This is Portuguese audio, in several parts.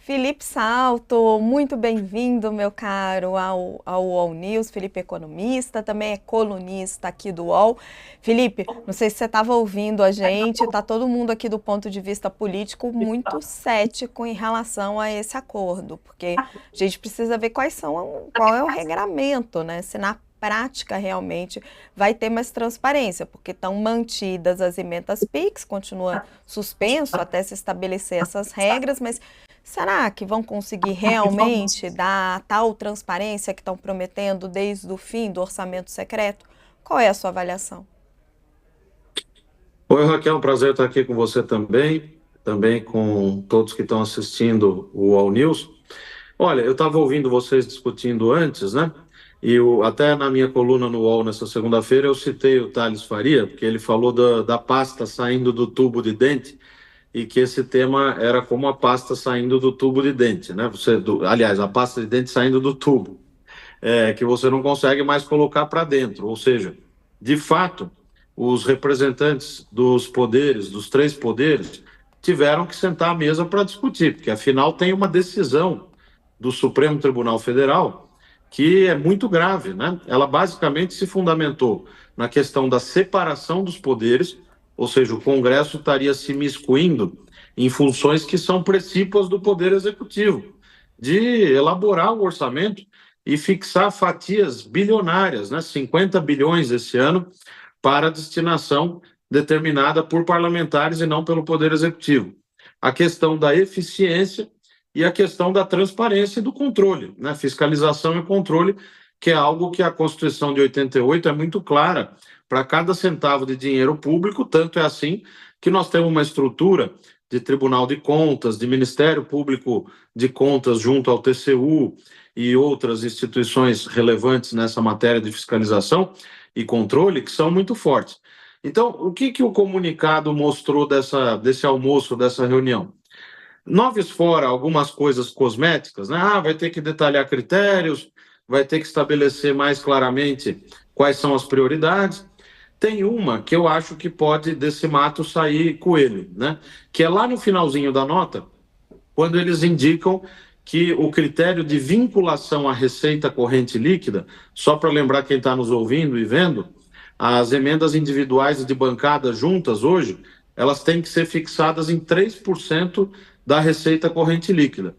Felipe Salto, muito bem-vindo, meu caro, ao UOL News. Felipe é economista, também é colunista aqui do UOL. Felipe, não sei se você estava ouvindo a gente, está todo mundo aqui do ponto de vista político muito cético em relação a esse acordo, porque a gente precisa ver qual é o regramento, né? Se na prática realmente vai ter mais transparência, porque estão mantidas as emendas PIX, continua suspenso até se estabelecer essas regras, mas será que vão conseguir realmente dar a tal transparência que estão prometendo desde o fim do orçamento secreto? Qual é a sua avaliação? Oi, Raquel, um prazer estar aqui com você também com todos que estão assistindo o All News. Olha, eu estava ouvindo vocês discutindo antes, né? Até na minha coluna no UOL nessa segunda-feira eu citei o Thales Faria, porque ele falou da pasta saindo do tubo de dente e que esse tema era como a pasta saindo do tubo de dente, né? Aliás, a pasta de dente saindo do tubo, que você não consegue mais colocar para dentro. Ou seja, de fato, os representantes dos poderes, dos três poderes, tiveram que sentar à mesa para discutir, porque afinal tem uma decisão do Supremo Tribunal Federal que é muito grave, né? Ela basicamente se fundamentou na questão da separação dos poderes, ou seja, o Congresso estaria se miscuindo em funções que são precípuas do Poder Executivo, de elaborar o orçamento e fixar fatias bilionárias, né? 50 bilhões esse ano, para destinação determinada por parlamentares e não pelo Poder Executivo. A questão da eficiência e a questão da transparência e do controle, né? Fiscalização e controle, que é algo que a Constituição de 88 é muito clara para cada centavo de dinheiro público, tanto é assim que nós temos uma estrutura de Tribunal de Contas, de Ministério Público de Contas junto ao TCU e outras instituições relevantes nessa matéria de fiscalização e controle que são muito fortes. Então, o que o comunicado mostrou desse almoço, dessa reunião? Noves fora algumas coisas cosméticas, né? Vai ter que detalhar critérios, vai ter que estabelecer mais claramente quais são as prioridades. Tem uma que eu acho que pode desse mato sair coelho, né? Que é lá no finalzinho da nota, quando eles indicam que o critério de vinculação à receita corrente líquida, só para lembrar quem está nos ouvindo e vendo, as emendas individuais e de bancada juntas hoje, elas têm que ser fixadas em 3% da receita corrente líquida.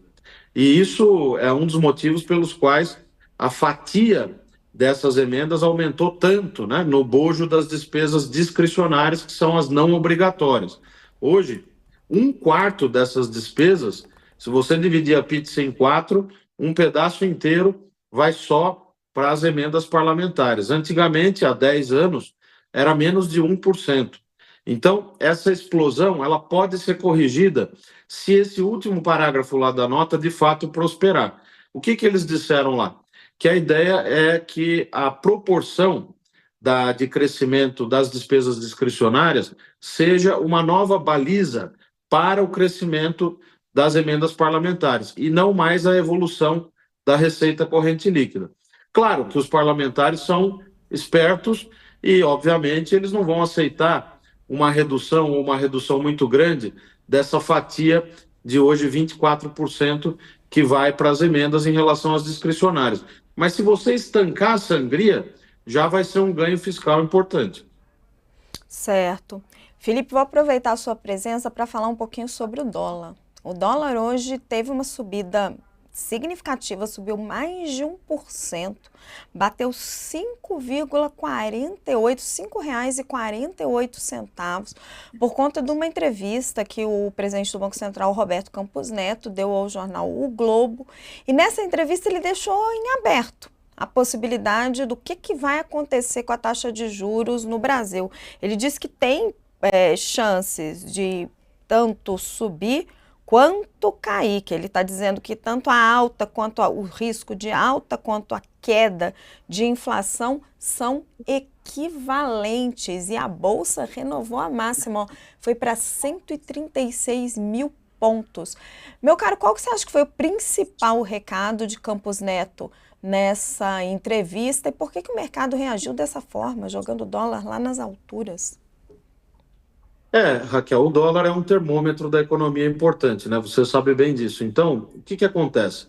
E isso é um dos motivos pelos quais a fatia dessas emendas aumentou tanto, né, no bojo das despesas discricionárias, que são as não obrigatórias. Hoje, um quarto dessas despesas, se você dividir a pizza em quatro, um pedaço inteiro vai só para as emendas parlamentares. Antigamente, há 10 anos, era menos de 1%. Então, essa explosão ela pode ser corrigida se esse último parágrafo lá da nota de fato prosperar. O que eles disseram lá? Que a ideia é que a proporção de crescimento das despesas discricionárias seja uma nova baliza para o crescimento das emendas parlamentares e não mais a evolução da receita corrente líquida. Claro que os parlamentares são espertos e, obviamente, eles não vão aceitar uma redução ou uma redução muito grande dessa fatia de hoje 24% que vai para as emendas em relação às discricionárias. Mas se você estancar a sangria, já vai ser um ganho fiscal importante. Certo. Felipe, vou aproveitar a sua presença para falar um pouquinho sobre o dólar. O dólar hoje teve uma subida significativa, subiu mais de 1%, bateu 5,48, R$ 5,48, por conta de uma entrevista que o presidente do Banco Central, Roberto Campos Neto, deu ao jornal O Globo. E nessa entrevista ele deixou em aberto a possibilidade do que vai acontecer com a taxa de juros no Brasil. Ele disse que tem chances de tanto subir quanto cair, que ele está dizendo que tanto a alta quanto o risco de alta quanto a queda de inflação são equivalentes, e a Bolsa renovou a máxima, ó, foi para 136 mil pontos. Meu caro, qual que você acha que foi o principal recado de Campos Neto nessa entrevista e por que o mercado reagiu dessa forma, jogando o dólar lá nas alturas? Raquel, o dólar é um termômetro da economia importante, né? Você sabe bem disso. Então, o que que acontece?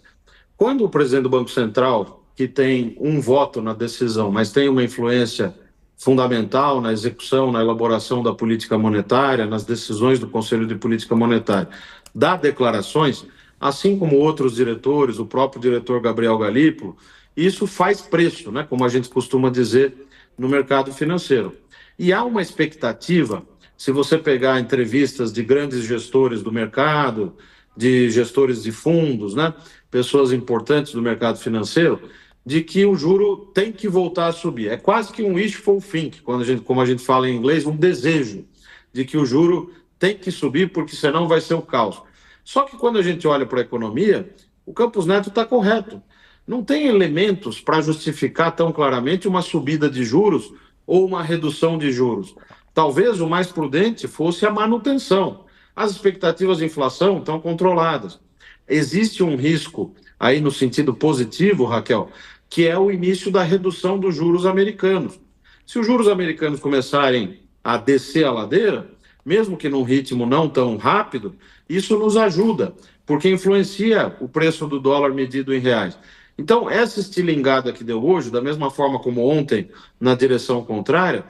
Quando o presidente do Banco Central, que tem um voto na decisão, mas tem uma influência fundamental na execução, na elaboração da política monetária, nas decisões do Conselho de Política Monetária, dá declarações, assim como outros diretores, o próprio diretor Gabriel Galípolo, isso faz preço, né? Como a gente costuma dizer no mercado financeiro. E há uma expectativa, se você pegar entrevistas de grandes gestores do mercado, de gestores de fundos, né? Pessoas importantes do mercado financeiro, de que o juro tem que voltar a subir. É quase que um wishful think, como a gente fala em inglês, um desejo de que o juro tem que subir, porque senão vai ser o caos. Só que quando a gente olha para a economia, o Campos Neto está correto. Não tem elementos para justificar tão claramente uma subida de juros ou uma redução de juros. Talvez o mais prudente fosse a manutenção. As expectativas de inflação estão controladas. Existe um risco aí no sentido positivo, Raquel, que é o início da redução dos juros americanos. Se os juros americanos começarem a descer a ladeira, mesmo que num ritmo não tão rápido, isso nos ajuda, porque influencia o preço do dólar medido em reais. Então, essa estilingada que deu hoje, da mesma forma como ontem, na direção contrária,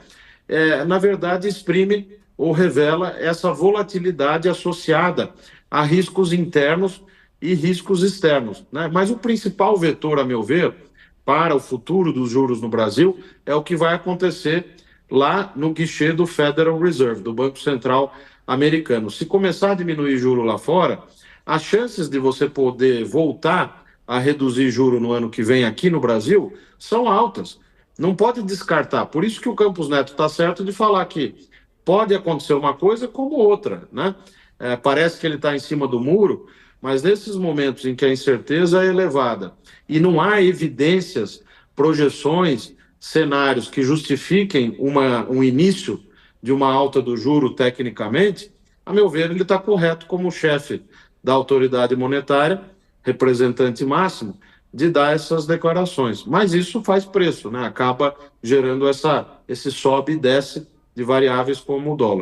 na verdade, exprime ou revela essa volatilidade associada a riscos internos e riscos externos, né? Mas o principal vetor, a meu ver, para o futuro dos juros no Brasil é o que vai acontecer lá no guichê do Federal Reserve, do Banco Central americano. Se começar a diminuir juro lá fora, as chances de você poder voltar a reduzir juro no ano que vem aqui no Brasil são altas. Não pode descartar. Por isso que o Campos Neto está certo de falar que pode acontecer uma coisa como outra, né? Parece que ele está em cima do muro, mas nesses momentos em que a incerteza é elevada e não há evidências, projeções, cenários que justifiquem um início de uma alta do juro tecnicamente, a meu ver, ele está correto como chefe da autoridade monetária, representante máximo, de dar essas declarações. Mas isso faz preço, né? Acaba gerando esse sobe e desce de variáveis como o dólar.